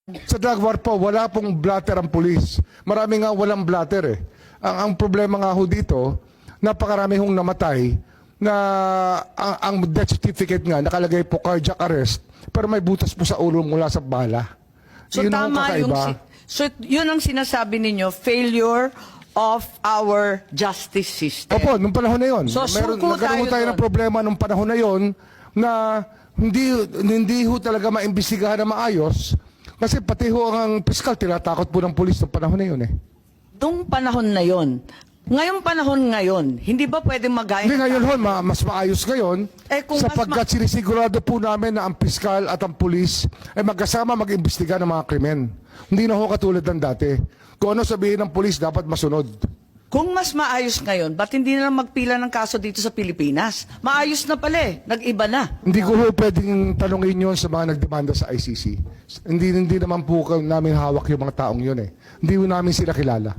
Sa drug war po, wala pong blatter ang pulis. Marami nga walang blatter eh. Ang problema nga ho dito, napakarami hong namatay na ang death certificate nga nakalagay po cardiac arrest pero may butas po sa ulo mula sa bala. So Yun ang tama yung kakaiba. so yun ang sinasabi ninyo, failure of our justice system. Opo, nung panahon na yon. So, suko Nagkaroon tayo tayo ng doon. problema nung panahon na yon na hindi ho talaga maimbestigahan na maayos kasi pati ho ang piskal tinatakot po ng pulis nung panahon na yon eh. Nung panahon na yon, ngayong panahon ngayon, hindi ba pwedeng magayon? Hindi ngayon ho, mas maayos ngayon Kung sapagkat sinisigurado po namin na ang piskal at ang pulis ay magkasama mag-imbestiga ng mga krimen. Hindi na ho katulad ng dati. Kung ano sabihin ng pulis, dapat masunod. Kung mas maayos ngayon, ba't hindi na lang magpila ng kaso dito sa Pilipinas? Maayos na pala eh, nag-iba na. Hindi ko ho pwedeng tanongin yon sa mga nagdemanda sa ICC. Hindi naman po namin hawak yung mga taong yun eh. Hindi ho namin sila kilala.